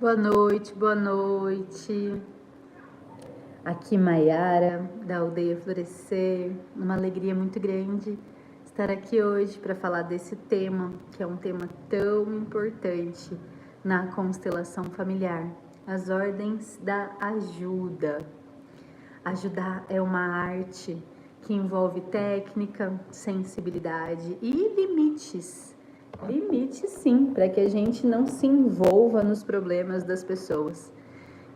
Boa noite, boa noite. Aqui Maiara, da Aldeia Florescer. Uma alegria muito grande estar aqui hoje para falar desse tema, que é um tema tão importante na constelação familiar. As ordens da ajuda. Ajudar é uma arte que envolve técnica, sensibilidade e limites. Limites, sim, para que a gente não se envolva nos problemas das pessoas.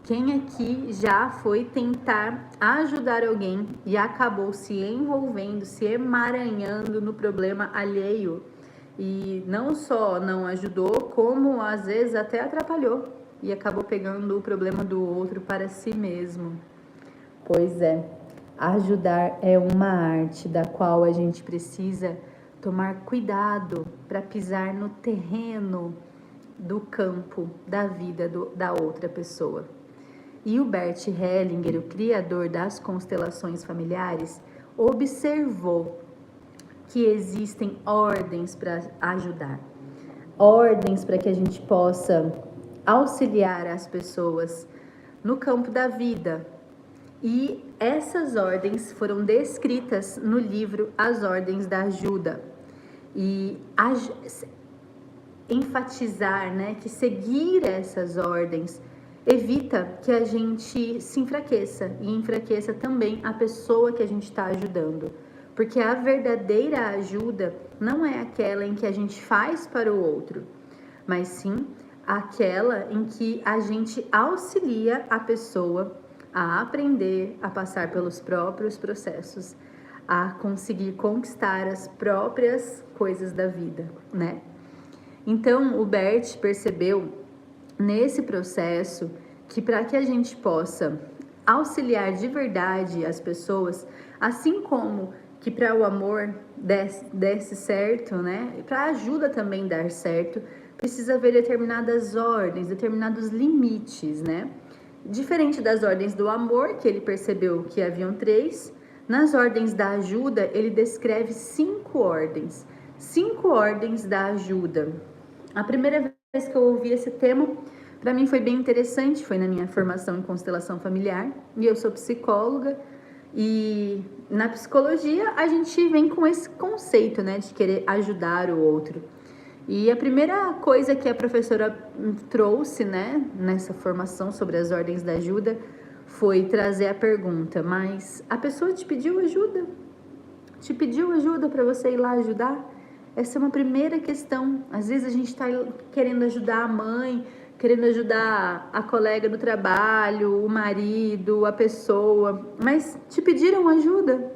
Quem aqui já foi tentar ajudar alguém e acabou se envolvendo, se emaranhando no problema alheio? E não só não ajudou, como às vezes até atrapalhou e acabou pegando o problema do outro para si mesmo. Pois é, ajudar é uma arte da qual a gente precisa tomar cuidado para pisar no terreno do campo da vida da outra pessoa. E o Bert Hellinger, o criador das constelações familiares, observou que existem ordens para ajudar, ordens para que a gente possa auxiliar as pessoas no campo da vida. E essas ordens foram descritas no livro As Ordens da Ajuda. E enfatizar, que seguir essas ordens evita que a gente se enfraqueça e enfraqueça também a pessoa que a gente está ajudando. Porque a verdadeira ajuda não é aquela em que a gente faz para o outro, mas sim aquela em que a gente auxilia a pessoa a aprender a passar pelos próprios processos, a conseguir conquistar as próprias coisas da vida, Então, o Bert percebeu nesse processo que para que a gente possa auxiliar de verdade as pessoas, assim como que para o amor desse certo, para a ajuda também dar certo, precisa haver determinadas ordens, determinados limites, Diferente das ordens do amor, que ele percebeu que haviam 3, nas ordens da ajuda, ele descreve 5 ordens. 5 ordens da ajuda. A primeira vez que eu ouvi esse tema, para mim foi bem interessante, foi na minha formação em constelação familiar, e eu sou psicóloga, e na psicologia a gente vem com esse conceito, de querer ajudar o outro. E a primeira coisa que a professora trouxe, nessa formação sobre as ordens da ajuda, foi trazer a pergunta: mas a pessoa te pediu ajuda? Te pediu ajuda para você ir lá ajudar? Essa é uma primeira questão. Às vezes a gente está querendo ajudar a mãe, querendo ajudar a colega do trabalho, o marido, a pessoa, mas te pediram ajuda?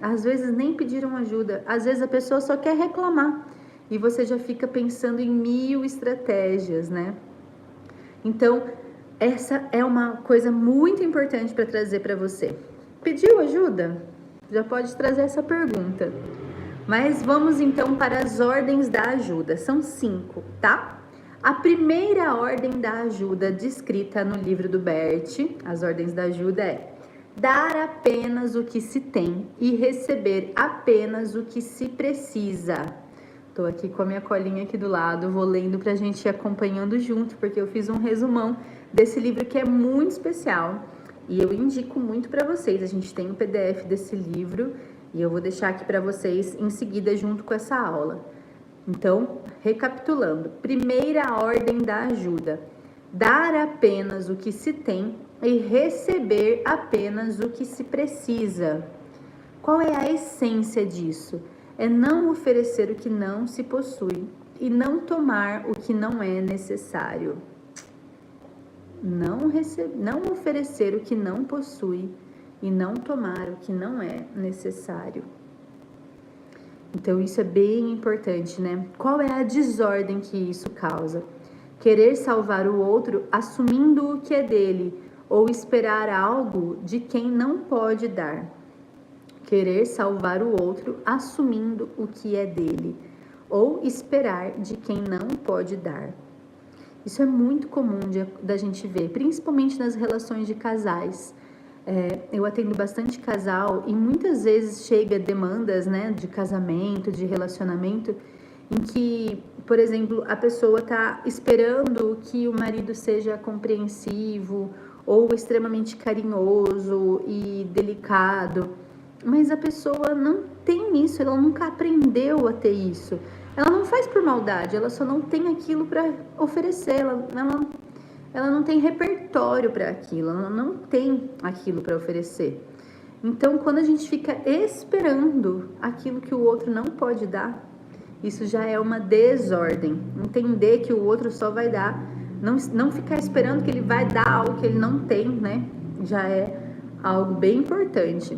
Às vezes nem pediram ajuda, às vezes a pessoa só quer reclamar e você já fica pensando em 1000 estratégias, Então, essa é uma coisa muito importante para trazer para você. Pediu ajuda? Já pode trazer essa pergunta. Mas vamos então para as ordens da ajuda. São 5, tá? A primeira ordem da ajuda descrita no livro do Bert, As Ordens da Ajuda, é dar apenas o que se tem e receber apenas o que se precisa. Tô aqui com a minha colinha aqui do lado, vou lendo pra gente ir acompanhando junto, porque eu fiz um resumão desse livro que é muito especial e eu indico muito para vocês. A gente tem um PDF desse livro e eu vou deixar aqui para vocês em seguida junto com essa aula. Então, recapitulando, primeira ordem da ajuda: dar apenas o que se tem e receber apenas o que se precisa. Qual é a essência disso? É não oferecer o que não se possui e não tomar o que não é necessário. Não oferecer o que não possui e não tomar o que não é necessário. Então, isso é bem importante, Qual é a desordem que isso causa? Querer salvar o outro assumindo o que é dele ou esperar algo de quem não pode dar. Querer salvar o outro assumindo o que é dele ou esperar de quem não pode dar. Isso é muito comum da gente ver, principalmente nas relações de casais. Eu atendo bastante casal e muitas vezes chega demandas, de casamento, de relacionamento, em que, por exemplo, a pessoa está esperando que o marido seja compreensivo ou extremamente carinhoso e delicado, mas a pessoa não tem isso, ela nunca aprendeu a ter isso. Ela não faz por maldade, ela só não tem aquilo para oferecer, ela não tem repertório para aquilo, ela não tem aquilo para oferecer. Então, quando a gente fica esperando aquilo que o outro não pode dar, isso já é uma desordem. Entender que o outro só vai dar, não ficar esperando que ele vai dar algo que ele não tem, né? Já é algo bem importante.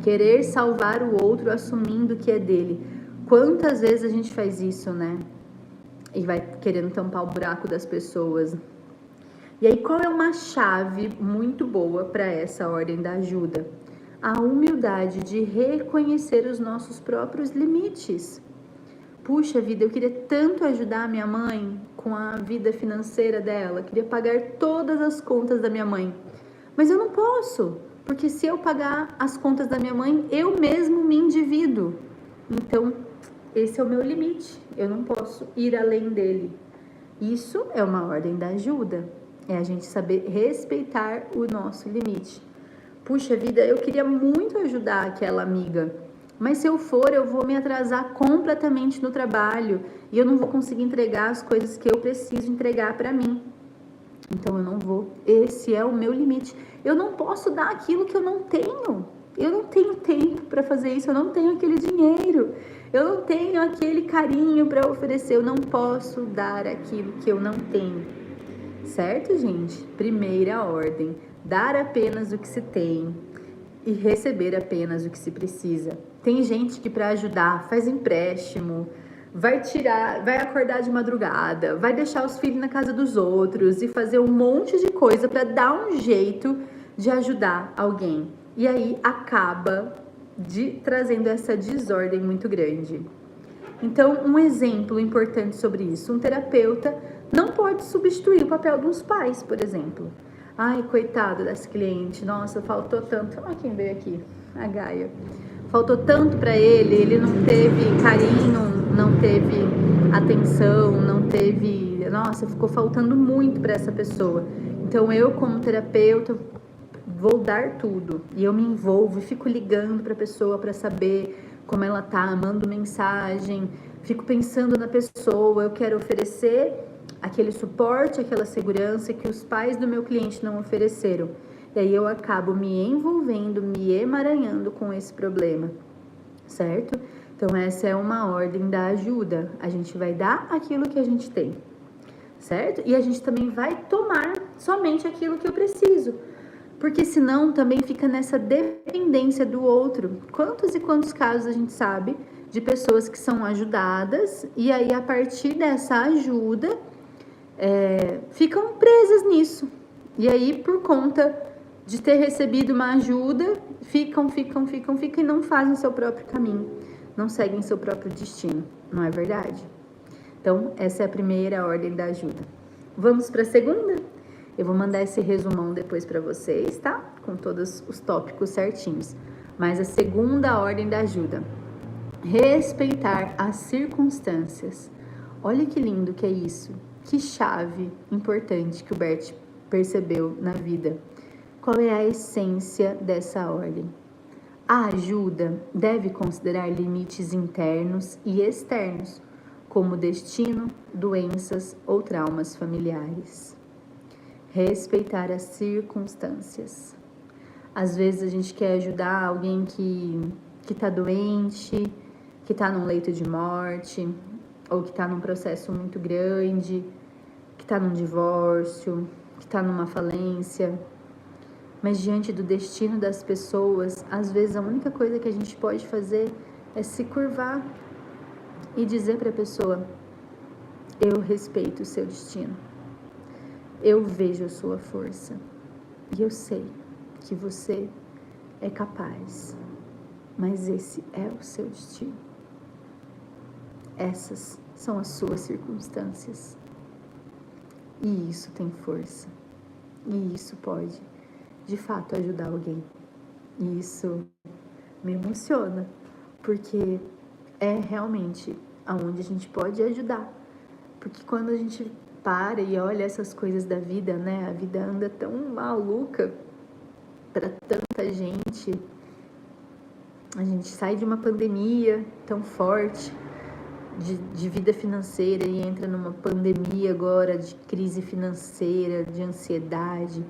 Querer salvar o outro assumindo que é dele. Quantas vezes a gente faz isso, né? E vai querendo tampar o buraco das pessoas. E aí, qual é uma chave muito boa para essa ordem da ajuda? A humildade de reconhecer os nossos próprios limites. Puxa vida, eu queria tanto ajudar a minha mãe com a vida financeira dela, queria pagar todas as contas da minha mãe, mas eu não posso, porque se eu pagar as contas da minha mãe, eu mesmo me endivido. Então, esse é o meu limite, eu não posso ir além dele. Isso é uma ordem da ajuda, é a gente saber respeitar o nosso limite. Puxa vida, eu queria muito ajudar aquela amiga, mas se eu for, eu vou me atrasar completamente no trabalho e eu não vou conseguir entregar as coisas que eu preciso entregar para mim. Então eu não vou. Esse é o meu limite. Eu não posso dar aquilo que eu não tenho. Eu não tenho tempo para fazer isso, eu não tenho aquele dinheiro. Eu não tenho aquele carinho para oferecer, eu não posso dar aquilo que eu não tenho. Certo, gente? Primeira ordem: dar apenas o que se tem e receber apenas o que se precisa. Tem gente que para ajudar faz empréstimo, vai acordar de madrugada, vai deixar os filhos na casa dos outros e fazer um monte de coisa para dar um jeito de ajudar alguém. E aí acaba trazendo essa desordem muito grande. Então, um exemplo importante sobre isso: um terapeuta não pode substituir o papel dos pais, por exemplo. Ai, coitado dessa cliente, nossa, faltou tanto. Olha quem veio aqui, a Gaia. Faltou tanto para ele não teve carinho, não teve atenção, não teve... Nossa, ficou faltando muito para essa pessoa. Então, eu como terapeuta vou dar tudo. E eu me envolvo e fico ligando para a pessoa para saber como ela tá, mando mensagem, fico pensando na pessoa, eu quero oferecer aquele suporte, aquela segurança que os pais do meu cliente não ofereceram. E aí eu acabo me envolvendo, me emaranhando com esse problema, certo? Então essa é uma ordem da ajuda. A gente vai dar aquilo que a gente tem, certo? E a gente também vai tomar somente aquilo que eu preciso. Porque senão também fica nessa dependência do outro. Quantos e quantos casos a gente sabe de pessoas que são ajudadas e aí a partir dessa ajuda ficam presas nisso. E aí por conta de ter recebido uma ajuda, ficam e não fazem seu próprio caminho, não seguem seu próprio destino, não é verdade? Então essa é a primeira ordem da ajuda. Vamos para a segunda? Eu vou mandar esse resumão depois para vocês, tá? Com todos os tópicos certinhos. Mas a segunda ordem da ajuda: respeitar as circunstâncias. Olha que lindo que é isso. Que chave importante que o Bert percebeu na vida. Qual é a essência dessa ordem? A ajuda deve considerar limites internos e externos, como destino, doenças ou traumas familiares. Respeitar as circunstâncias. Às vezes a gente quer ajudar alguém que tá doente, que tá num leito de morte, ou que tá num processo muito grande, que tá num divórcio, que tá numa falência. Mas diante do destino das pessoas, às vezes a única coisa que a gente pode fazer é se curvar e dizer para a pessoa: eu respeito o seu destino. Eu vejo a sua força e eu sei que você é capaz, mas esse é o seu destino. Essas são as suas circunstâncias. E isso tem força. E isso pode, de fato, ajudar alguém. E isso me emociona, porque é realmente aonde a gente pode ajudar. Porque quando a gente para e olha essas coisas da vida, né? A vida anda tão maluca para tanta gente. A gente sai de uma pandemia tão forte de vida financeira e entra numa pandemia agora de crise financeira, de ansiedade,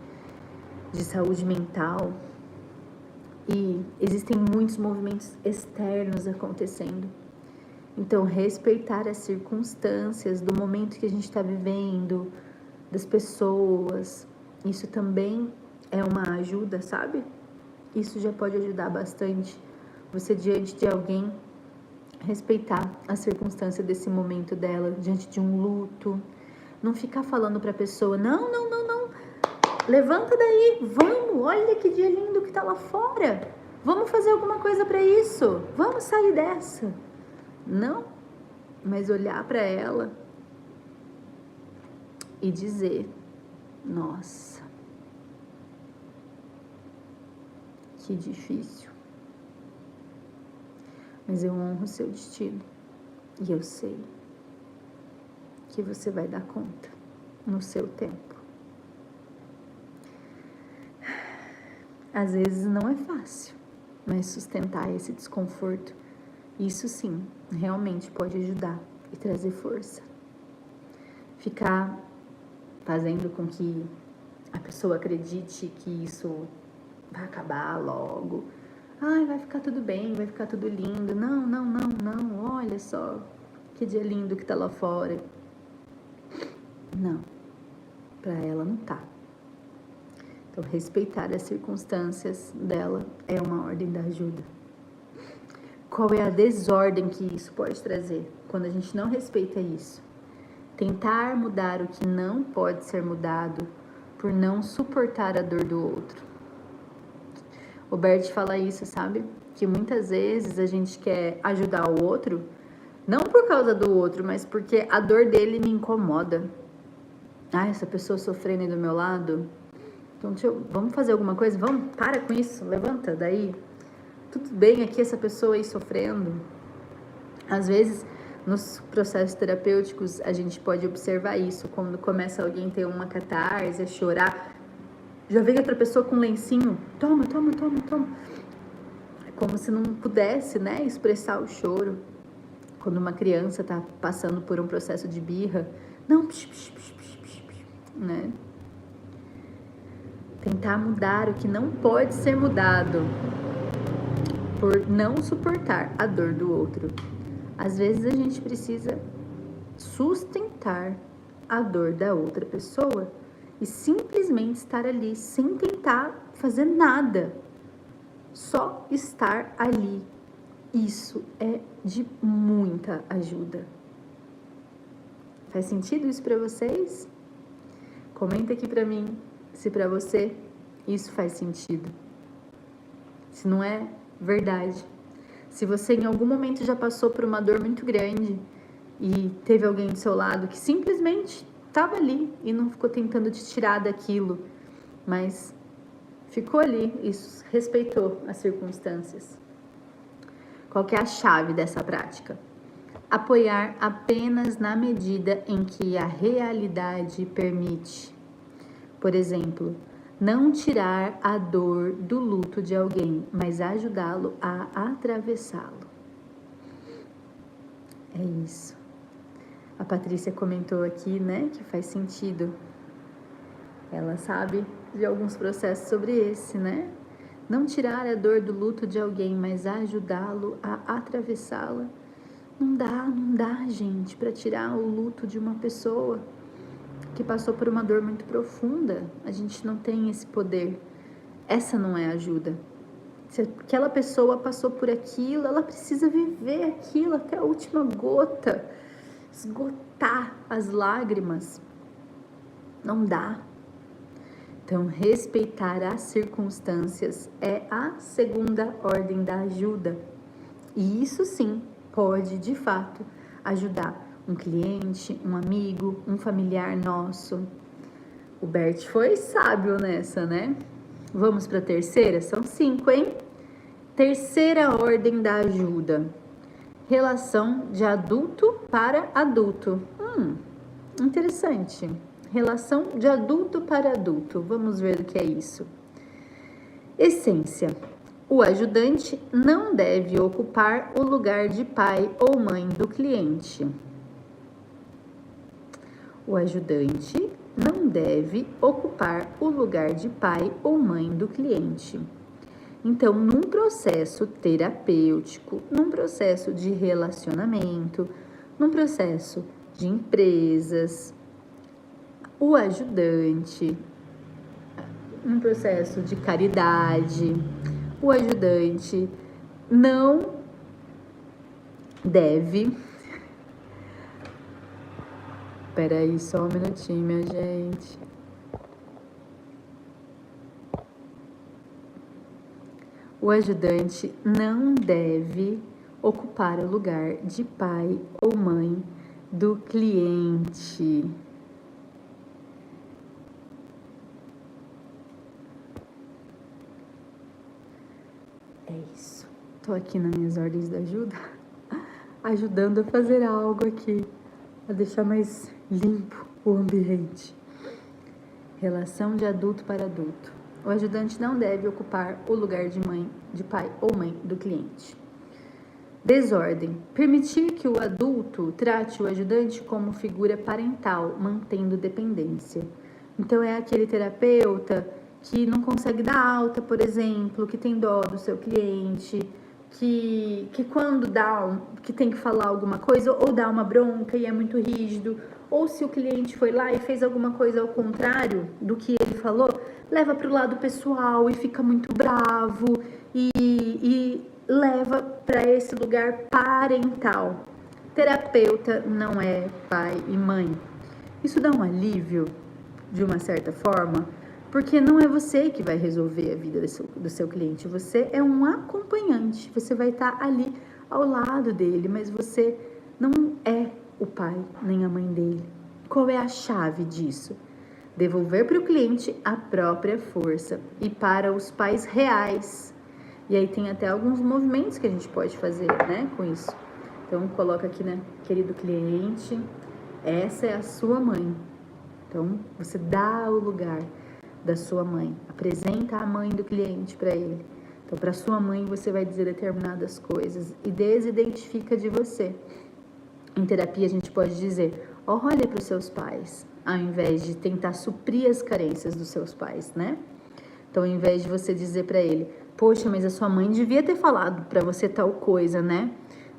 de saúde mental. E existem muitos movimentos externos acontecendo. Então, respeitar as circunstâncias do momento que a gente está vivendo, das pessoas, isso também é uma ajuda, sabe? Isso já pode ajudar bastante. Você, diante de alguém, respeitar a circunstância desse momento dela, diante de um luto. Não ficar falando para a pessoa, não, levanta daí, vamos, olha que dia lindo que tá lá fora. Vamos fazer alguma coisa para isso, vamos sair dessa. Não, mas olhar para ela e dizer, nossa, que difícil. Mas eu honro o seu destino e eu sei que você vai dar conta no seu tempo. Às vezes não é fácil, mas sustentar esse desconforto, isso sim, realmente pode ajudar e trazer força. Ficar fazendo com que a pessoa acredite que isso vai acabar logo. Ai, vai ficar tudo bem, vai ficar tudo lindo. Não, olha só que dia lindo que tá lá fora. Não, pra ela não tá. Então, respeitar as circunstâncias dela é uma ordem da ajuda. Qual é a desordem que isso pode trazer? Quando a gente não respeita isso. Tentar mudar o que não pode ser mudado por não suportar a dor do outro. O Bert fala isso, sabe? Que muitas vezes a gente quer ajudar o outro, não por causa do outro, mas porque a dor dele me incomoda. Ah, essa pessoa sofrendo aí do meu lado. Então, vamos fazer alguma coisa? Vamos, para com isso, levanta daí. Tudo bem aqui essa pessoa aí sofrendo. Às vezes, nos processos terapêuticos, a gente pode observar isso. Quando começa alguém a ter uma catarse, a chorar, já vem outra pessoa com um lencinho. Toma. É como se não pudesse, né, expressar o choro. Quando uma criança tá passando por um processo de birra. Não, né? Tentar mudar o que não pode ser mudado por não suportar a dor do outro. Às vezes a gente precisa sustentar a dor da outra pessoa e simplesmente estar ali sem tentar fazer nada. Só estar ali. Isso é de muita ajuda. Faz sentido isso para vocês? Comenta aqui para mim se para você isso faz sentido. Se não é verdade. Se você em algum momento já passou por uma dor muito grande e teve alguém do seu lado que simplesmente estava ali e não ficou tentando te tirar daquilo, mas ficou ali e respeitou as circunstâncias. Qual que é a chave dessa prática? Apoiar apenas na medida em que a realidade permite. Por exemplo, não tirar a dor do luto de alguém, mas ajudá-lo a atravessá-lo. É isso. A Patrícia comentou aqui, né, que faz sentido. Ela sabe de alguns processos sobre esse, né? Não tirar a dor do luto de alguém, mas ajudá-lo a atravessá-la. Não dá, gente, para tirar o luto de uma pessoa que passou por uma dor muito profunda. A gente não tem esse poder. Essa não é ajuda. Se aquela pessoa passou por aquilo, ela precisa viver aquilo até a última gota. Esgotar as lágrimas. Não dá. Então, respeitar as circunstâncias é a segunda ordem da ajuda. E isso sim pode, de fato, ajudar um cliente, um amigo, um familiar nosso. O Bert foi sábio nessa, né? Vamos para a terceira? São 5, hein? Terceira ordem da ajuda. relação de adulto para adulto. Interessante. Relação de adulto para adulto. Vamos ver o que é isso. Essência. O ajudante não deve ocupar o lugar de pai ou mãe do cliente. O ajudante não deve ocupar o lugar de pai ou mãe do cliente. Então, num processo terapêutico, num processo de relacionamento, num processo de empresas, o ajudante, num processo de caridade, o ajudante não deve... Peraí, só um minutinho, minha gente. O ajudante não deve ocupar o lugar de pai ou mãe do cliente. É isso. Tô aqui nas minhas ordens de ajuda, ajudando a fazer algo aqui, a deixar mais limpo o ambiente. Relação de adulto para adulto. O ajudante não deve ocupar o lugar de pai ou mãe do cliente. Desordem. Permitir que o adulto trate o ajudante como figura parental, mantendo dependência. Então, é aquele terapeuta que não consegue dar alta, por exemplo, que tem dó do seu cliente, que quando que tem que falar alguma coisa, ou dá uma bronca e é muito rígido, ou se o cliente foi lá e fez alguma coisa ao contrário do que ele falou, leva para o lado pessoal e fica muito bravo e leva para esse lugar parental. Terapeuta não é pai e mãe. Isso dá um alívio, de uma certa forma, porque não é você que vai resolver a vida do seu cliente, você é um acompanhante, você vai estar ali ao lado dele, mas você não é o pai nem a mãe dele. Qual é a chave disso? Devolver para o cliente a própria força e para os pais reais. E aí tem até alguns movimentos que a gente pode fazer, né, com isso. Então, coloca aqui, né, querido cliente, essa é a sua mãe. Então, você dá o lugar da sua mãe, apresenta a mãe do cliente para ele. Então, para sua mãe, você vai dizer determinadas coisas e desidentifica de você. Em terapia, a gente pode dizer, olha para os seus pais, ao invés de tentar suprir as carências dos seus pais, né? Então, ao invés de você dizer para ele, poxa, mas a sua mãe devia ter falado para você tal coisa, né?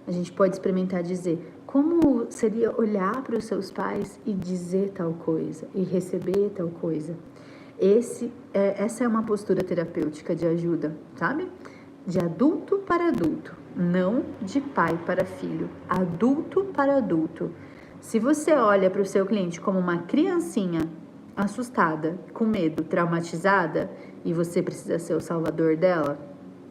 A gente pode experimentar dizer, como seria olhar para os seus pais e dizer tal coisa, e receber tal coisa? Essa é uma postura terapêutica de ajuda, sabe? De adulto para adulto, não de pai para filho, adulto para adulto. Se você olha para o seu cliente como uma criancinha assustada, com medo, traumatizada, e você precisa ser o salvador dela,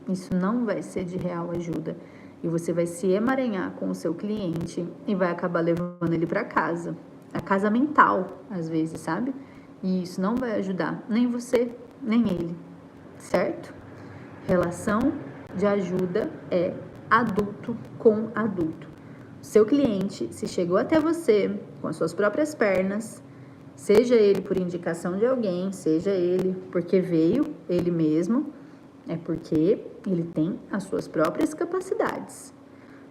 isso não vai ser de real ajuda. E você vai se emaranhar com o seu cliente e vai acabar levando ele para casa. A casa mental, às vezes, sabe? E isso não vai ajudar nem você, nem ele, certo? Relação de ajuda é adulto com adulto. Seu cliente, se chegou até você com as suas próprias pernas, seja ele por indicação de alguém, seja ele porque veio ele mesmo, é porque ele tem as suas próprias capacidades.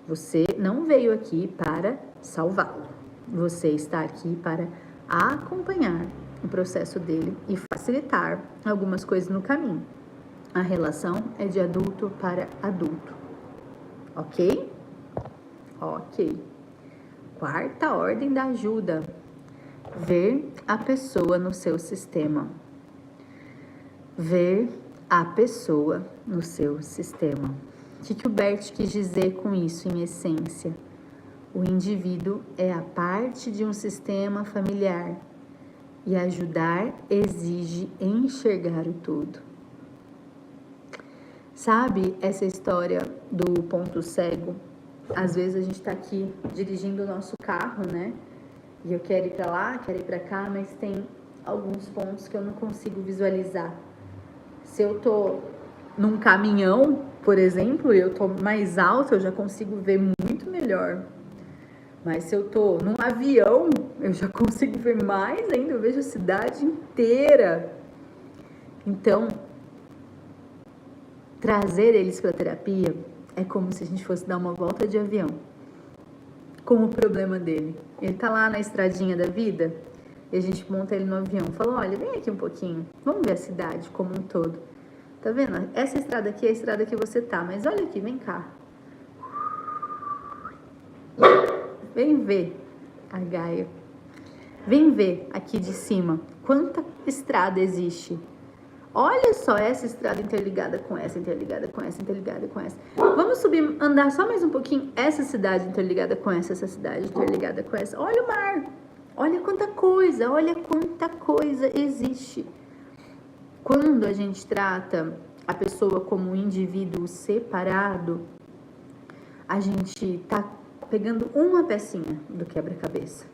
Você não veio aqui para salvá-lo. Você está aqui para acompanhar o processo dele e facilitar algumas coisas no caminho. A relação é de adulto para adulto. Ok? Ok. Quarta ordem da ajuda. Ver a pessoa no seu sistema. Ver a pessoa no seu sistema. O que o Bert quis dizer com isso, em essência? O indivíduo é a parte de um sistema familiar e ajudar exige enxergar o todo. Sabe essa história do ponto cego? Às vezes a gente tá aqui dirigindo o nosso carro, né? E eu quero ir para lá, quero ir para cá, mas tem alguns pontos que eu não consigo visualizar. Se eu tô num caminhão, por exemplo, e eu tô mais alto, eu já consigo ver muito melhor melhor. Mas se eu tô num avião, eu já consigo ver mais ainda, eu vejo a cidade inteira. Então, trazer eles para terapia é como se a gente fosse dar uma volta de avião com o problema dele. Ele tá lá na estradinha da vida e a gente monta ele no avião. Fala, olha, vem aqui um pouquinho, vamos ver a cidade como um todo. Tá vendo? Essa estrada aqui é a estrada que você tá, mas olha aqui, vem cá. Vem ver a Gaia. Vem ver aqui de cima quanta estrada existe. Olha só essa estrada interligada com essa, interligada com essa, interligada com essa. Vamos subir, andar só mais um pouquinho. Essa cidade interligada com essa cidade interligada com essa. Olha o mar. Olha quanta coisa existe. Quando a gente trata a pessoa como um indivíduo separado, a gente tá pegando uma pecinha do quebra-cabeça.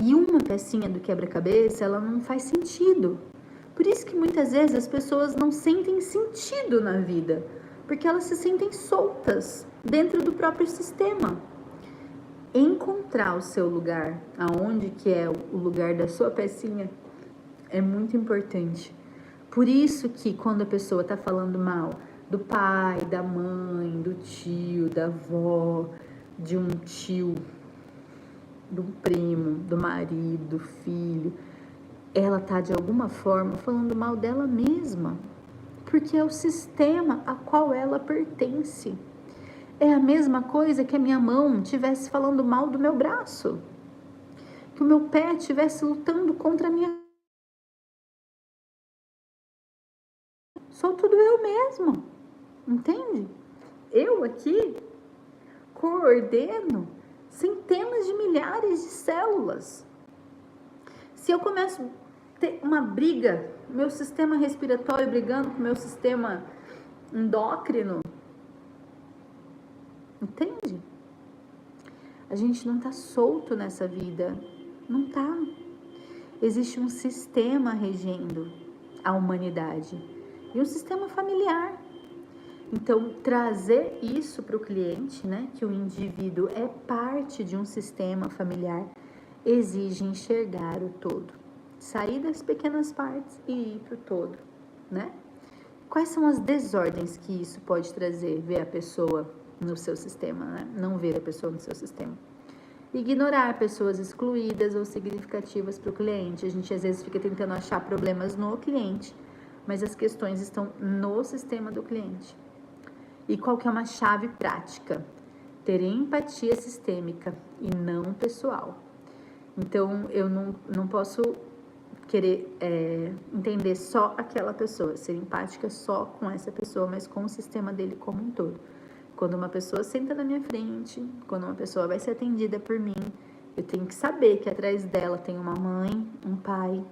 E uma pecinha do quebra-cabeça, ela não faz sentido. Por isso que muitas vezes as pessoas não sentem sentido na vida, porque elas se sentem soltas dentro do próprio sistema. Encontrar o seu lugar, aonde que é o lugar da sua pecinha, é muito importante. Por isso que quando a pessoa está falando mal do pai, da mãe, do tio, da avó, de um tio, do primo, do marido, do filho, ela está de alguma forma falando mal dela mesma, porque é o sistema a qual ela pertence. É a mesma coisa que a minha mão estivesse falando mal do meu braço, que o meu pé estivesse lutando contra a minha. Sou tudo eu mesmo, entende? Eu aqui coordeno centenas de milhares de células. Se eu começo a ter uma briga, meu sistema respiratório brigando com o meu sistema endócrino, entende? A gente não tá solto nessa vida, não tá. Existe um sistema regendo a humanidade e um sistema familiar. Então, trazer isso para o cliente, né, que o indivíduo é parte de um sistema familiar, exige enxergar o todo. Sair das pequenas partes e ir para o todo, né? Quais são as desordens que isso pode trazer? Ver a pessoa no seu sistema, né? Não ver a pessoa no seu sistema. Ignorar pessoas excluídas ou significativas para o cliente. A gente às vezes fica tentando achar problemas no cliente, mas as questões estão no sistema do cliente. E qual que é uma chave prática? Ter empatia sistêmica e não pessoal. Então, eu não posso querer entender só aquela pessoa, ser empática só com essa pessoa, mas com o sistema dele como um todo. Quando uma pessoa senta na minha frente, quando uma pessoa vai ser atendida por mim, eu tenho que saber que atrás dela tem uma mãe, um pai,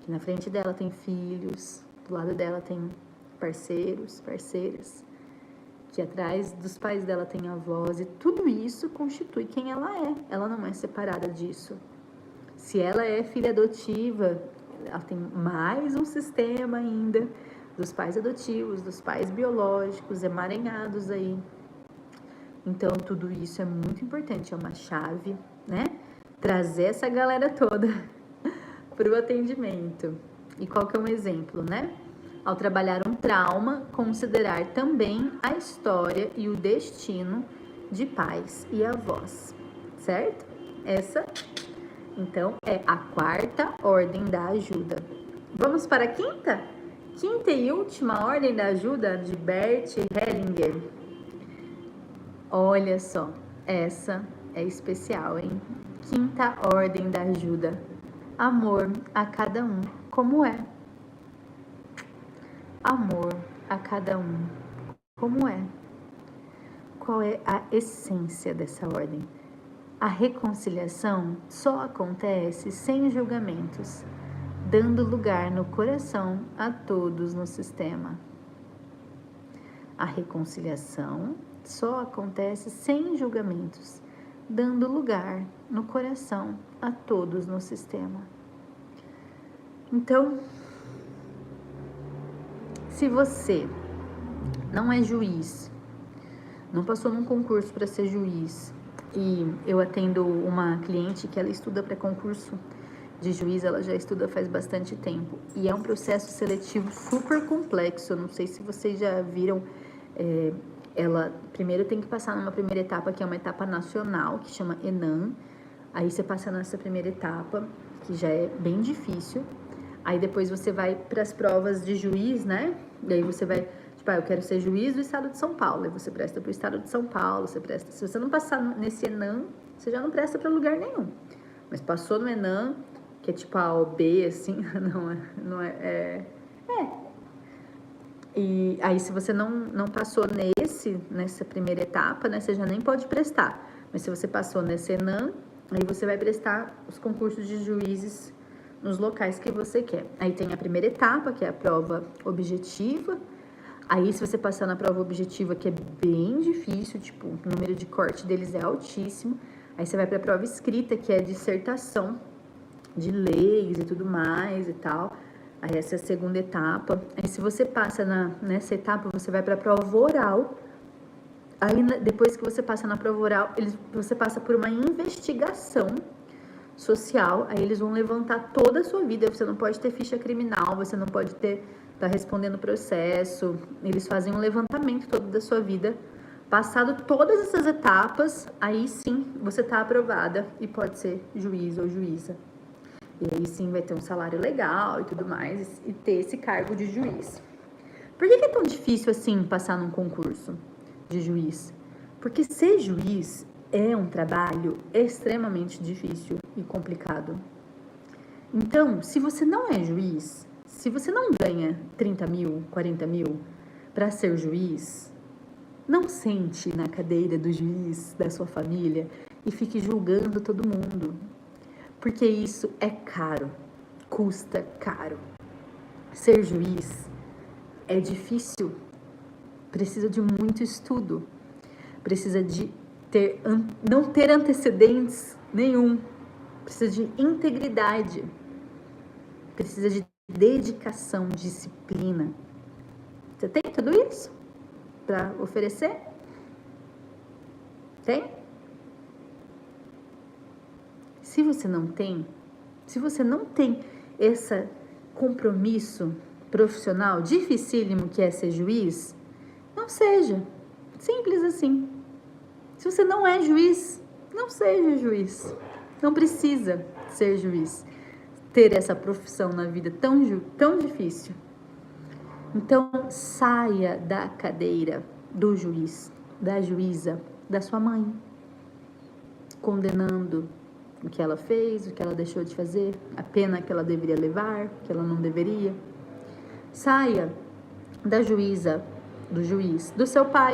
que na frente dela tem filhos, do lado dela tem parceiros, parceiras, que atrás dos pais dela tem avós, e tudo isso constitui quem ela é. Ela não é separada disso. Se ela é filha adotiva, ela tem mais um sistema ainda dos pais adotivos, dos pais biológicos, emaranhados aí. Então, tudo isso é muito importante, é uma chave, né? Trazer essa galera toda para o atendimento. E qual que é um exemplo, né? Ao trabalhar um trauma, considerar também a história e o destino de pais e avós, certo? Essa, então, é a quarta ordem da ajuda. Vamos para a quinta? Quinta e última ordem da ajuda de Bert Hellinger. Olha só, essa é especial, hein? Quinta ordem da ajuda. Amor a cada um como é. Amor a cada um como é. Qual é a essência dessa ordem? A reconciliação só acontece sem julgamentos, dando lugar no coração a todos no sistema. A reconciliação só acontece sem julgamentos, dando lugar no coração a todos no sistema. Então, se você não é juiz, não passou num concurso para ser juiz. E eu atendo uma cliente que ela estuda para concurso de juiz, ela já estuda faz bastante tempo. E é um processo seletivo super complexo. Eu não sei se vocês já viram. Ela primeiro tem que passar numa primeira etapa, que é uma etapa nacional, que chama ENAM. Aí você passa nessa primeira etapa, que já é bem difícil. Aí depois você vai para as provas de juiz, né? E aí você vai, tipo, eu quero ser juiz do estado de São Paulo. Aí você presta para o estado de São Paulo, você presta. Se você não passar nesse ENAM, você já não presta para lugar nenhum. Mas passou no ENAM, que é tipo a OB, assim, E aí, se você não passou nessa primeira etapa, né, você já nem pode prestar. Mas se você passou nesse ENAM, aí você vai prestar os concursos de juízes nos locais que você quer. Aí tem a primeira etapa, que é a prova objetiva. Aí, se você passar na prova objetiva, que é bem difícil, tipo, o número de corte deles é altíssimo. Aí você vai para a prova escrita, que é dissertação de leis e tudo mais e tal. Aí essa é a segunda etapa. Aí se você passa nessa etapa, você vai para a prova oral. Aí depois que você passa na prova oral, você passa por uma investigação social. Aí eles vão levantar toda a sua vida. Você não pode ter ficha criminal, você não pode tá respondendo processo. Eles fazem um levantamento todo da sua vida. Passado todas essas etapas, aí sim você tá aprovada e pode ser juiz ou juíza. E aí sim vai ter um salário legal e tudo mais, e ter esse cargo de juiz. Por que é tão difícil assim passar num concurso de juiz? Porque ser juiz é um trabalho extremamente difícil e complicado. Então, se você não é juiz, se você não ganha 30 mil, 40 mil para ser juiz, não sente na cadeira do juiz da sua família e fique julgando todo mundo. Porque isso é caro, custa caro. Ser juiz é difícil, precisa de muito estudo, precisa de não ter antecedentes nenhum, precisa de integridade, precisa de dedicação, disciplina. Você tem tudo isso para oferecer? Tem? Se você não tem esse compromisso profissional dificílimo que é ser juiz, não seja. Simples assim. Se você não é juiz, não seja juiz. Não precisa ser juiz. Ter essa profissão na vida tão difícil. Então, saia da cadeira do juiz, da juíza, da sua mãe, condenando o que ela fez, o que ela deixou de fazer, a pena que ela deveria levar, que ela não deveria. Saia da juíza, do juiz, do seu pai.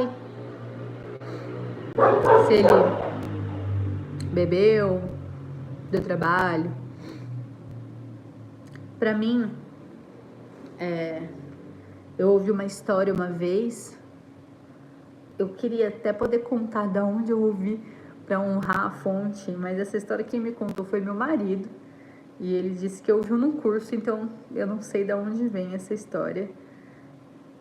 Se ele bebeu, deu trabalho. Para mim, eu ouvi uma história uma vez, eu queria até poder contar de onde eu ouvi para honrar a fonte, mas essa história quem me contou foi meu marido, e ele disse que ouviu num curso, então eu não sei de onde vem essa história,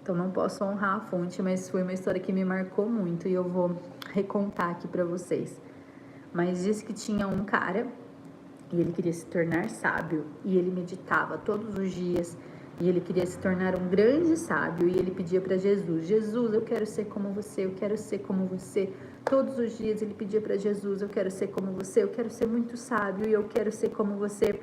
então não posso honrar a fonte, mas foi uma história que me marcou muito e eu vou recontar aqui para vocês. Mas disse que tinha um cara e ele queria se tornar sábio, e ele meditava todos os dias, e ele queria se tornar um grande sábio, e ele pedia para Jesus: Jesus, eu quero ser como você, eu quero ser como você. Todos os dias ele pedia para Jesus: eu quero ser como você, eu quero ser muito sábio, e eu quero ser como você.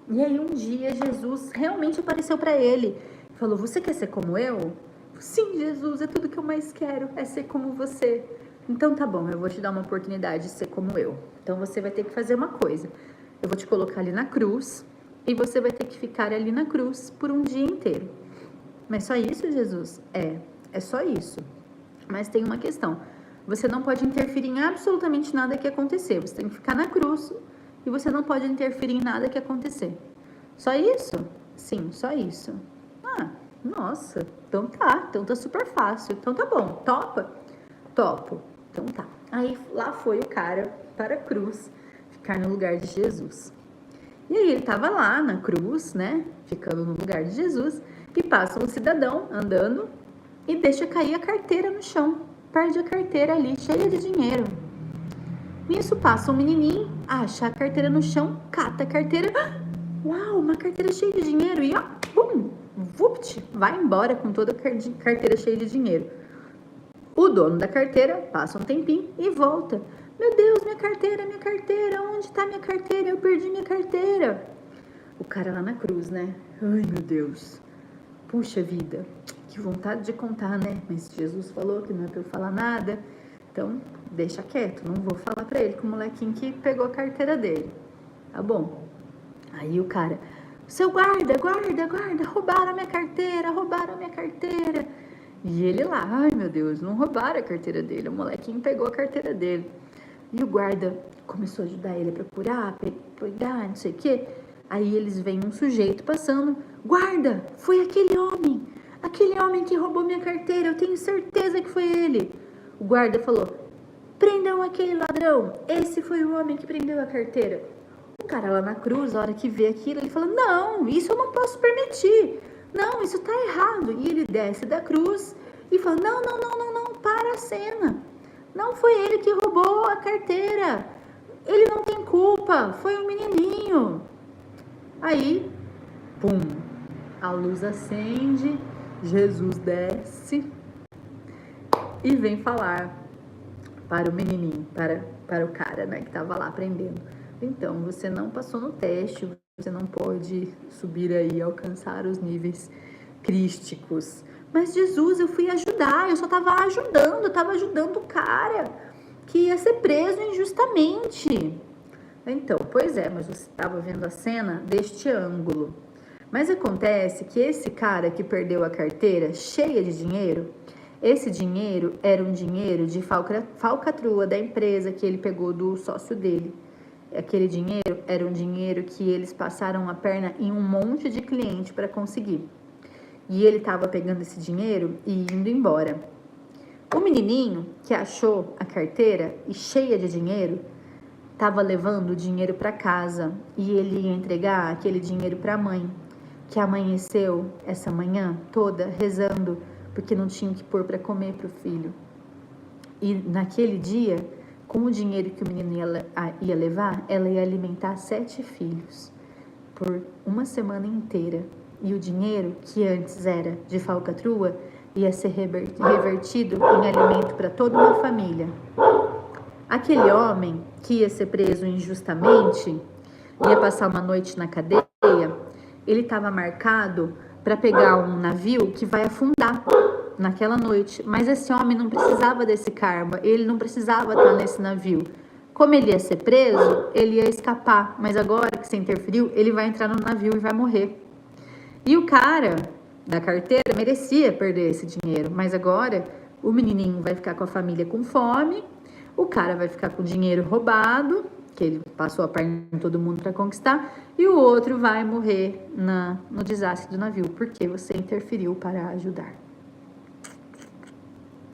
E aí um dia Jesus realmente apareceu para ele e falou: você quer ser como eu? Sim, Jesus, é tudo que eu mais quero, é ser como você. Então tá bom, eu vou te dar uma oportunidade de ser como eu. Então você vai ter que fazer uma coisa. Eu vou te colocar ali na cruz e você vai ter que ficar ali na cruz por um dia inteiro. Mas só isso, Jesus? É só isso. Mas tem uma questão. Você não pode interferir em absolutamente nada que acontecer. Você tem que ficar na cruz e você não pode interferir em nada que acontecer. Só isso? Sim, só isso. Ah, nossa. Então tá super fácil. Então tá bom. Topa? Topo. Então tá. Aí lá foi o cara para a cruz ficar no lugar de Jesus. E aí ele tava lá na cruz, né, ficando no lugar de Jesus, e passa um cidadão andando e deixa cair a carteira no chão. perde a carteira ali, cheia de dinheiro. Nisso passa um menininho, acha a carteira no chão, cata a carteira. Uau, uma carteira cheia de dinheiro. E ó, bum, vupt, vai embora com toda a carteira cheia de dinheiro. O dono da carteira passa um tempinho e volta. Meu Deus, minha carteira, onde está minha carteira? Eu perdi minha carteira. O cara lá na cruz, né? Ai, meu Deus. Puxa vida, que vontade de contar, né? Mas Jesus falou que não é pra eu falar nada. Então, deixa quieto, não vou falar pra ele com o molequinho que pegou a carteira dele. Tá bom. Aí o cara, seu guarda, roubaram a minha carteira. E ele lá, ai meu Deus, não roubaram a carteira dele, o molequinho pegou a carteira dele. E o guarda começou a ajudar ele a procurar, pegar, não sei o quê. Aí eles veem um sujeito passando, guarda, foi aquele homem que roubou minha carteira, eu tenho certeza que foi ele. O guarda falou, prendam aquele ladrão, esse foi o homem que prendeu a carteira. O cara lá na cruz, a hora que vê aquilo, ele fala, não, isso eu não posso permitir, não, isso tá errado. E ele desce da cruz e fala, não, para a cena, não foi ele que roubou a carteira, ele não tem culpa, foi um menininho. Aí, pum, a luz acende, Jesus desce e vem falar para o menininho, para o cara, né, que estava lá aprendendo. Então, você não passou no teste, você não pode subir aí e alcançar os níveis crísticos. Mas Jesus, eu fui ajudar, eu só estava ajudando o cara que ia ser preso injustamente. Então, pois é, mas você estava vendo a cena deste ângulo. Mas acontece que esse cara que perdeu a carteira cheia de dinheiro, esse dinheiro era um dinheiro de falcatrua da empresa que ele pegou do sócio dele. Aquele dinheiro era um dinheiro que eles passaram a perna em um monte de cliente para conseguir. E ele estava pegando esse dinheiro e indo embora. O menininho que achou a carteira e cheia de dinheiro estava levando o dinheiro para casa e ele ia entregar aquele dinheiro para a mãe, que amanheceu essa manhã toda rezando porque não tinha o que pôr para comer para o filho. E naquele dia, com o dinheiro que o menino ia levar, ela ia alimentar 7 filhos por uma semana inteira. E o dinheiro, que antes era de falcatrua, ia ser revertido em alimento para toda uma família. Aquele homem que ia ser preso injustamente, ia passar uma noite na cadeia, ele estava marcado para pegar um navio que vai afundar naquela noite. Mas esse homem não precisava desse karma, ele não precisava estar nesse navio. Como ele ia ser preso, ele ia escapar. Mas agora que você interferiu, ele vai entrar no navio e vai morrer. E o cara da carteira merecia perder esse dinheiro. Mas agora o menininho vai ficar com a família com fome. O cara vai ficar com o dinheiro roubado, que ele passou a perna em todo mundo para conquistar, e o outro vai morrer no desastre do navio, porque você interferiu para ajudar.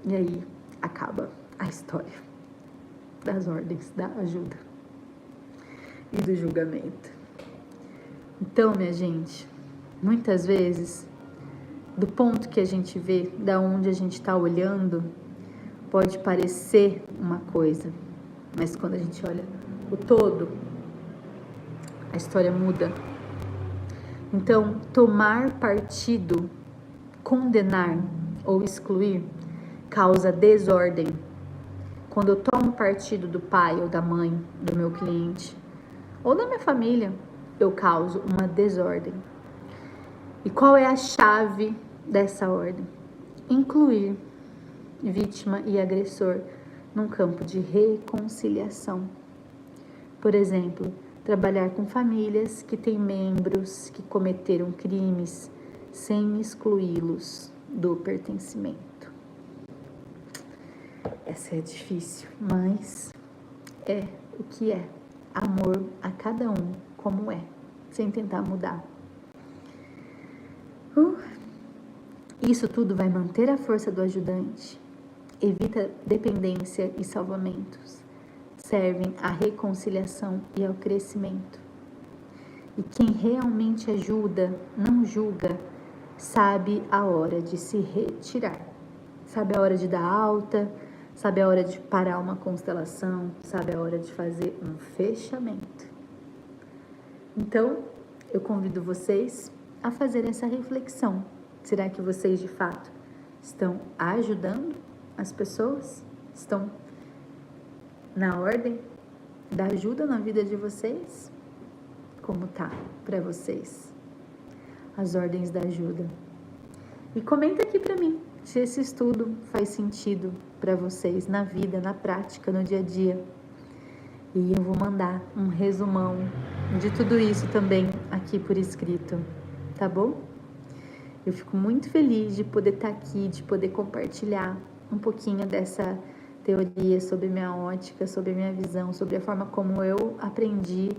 E aí acaba a história das ordens da ajuda e do julgamento. Então, minha gente, muitas vezes, do ponto que a gente vê, da onde a gente está olhando, pode parecer uma coisa, mas quando a gente olha o todo, a história muda. Então, tomar partido, condenar ou excluir causa desordem. Quando eu tomo partido do pai ou da mãe do meu cliente ou da minha família, eu causo uma desordem. E qual é a chave dessa ordem? Incluir vítima e agressor num campo de reconciliação. Por exemplo, trabalhar com famílias que têm membros que cometeram crimes sem excluí-los do pertencimento. Essa é difícil, mas é o que é. Amor a cada um como é, sem tentar mudar. Isso tudo vai manter a força do ajudante, evita dependência e salvamentos, servem à reconciliação e ao crescimento. E quem realmente ajuda, não julga, sabe a hora de se retirar. sabe a hora de dar alta, sabe a hora de parar uma constelação, sabe a hora de fazer um fechamento. Então, eu convido vocês a fazer essa reflexão. Será que vocês, de fato, estão ajudando as pessoas? Estão na ordem da ajuda na vida de vocês? Como tá para vocês as ordens da ajuda? E comenta aqui para mim se esse estudo faz sentido para vocês na vida, na prática, no dia a dia. E eu vou mandar um resumão de tudo isso também aqui por escrito, tá bom? Eu fico muito feliz de poder estar aqui, de poder compartilhar um pouquinho dessa teoria sobre minha ótica, sobre minha visão, sobre a forma como eu aprendi.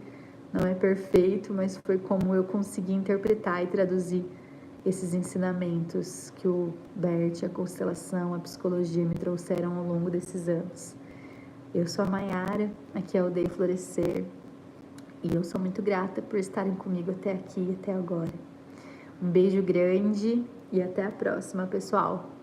Não é perfeito, mas foi como eu consegui interpretar e traduzir esses ensinamentos que o Bert, a constelação, a psicologia me trouxeram ao longo desses anos. Eu sou a Mayara, aqui é o Dei Florescer, e eu sou muito grata por estarem comigo até aqui, até agora. Um beijo grande e até a próxima, pessoal!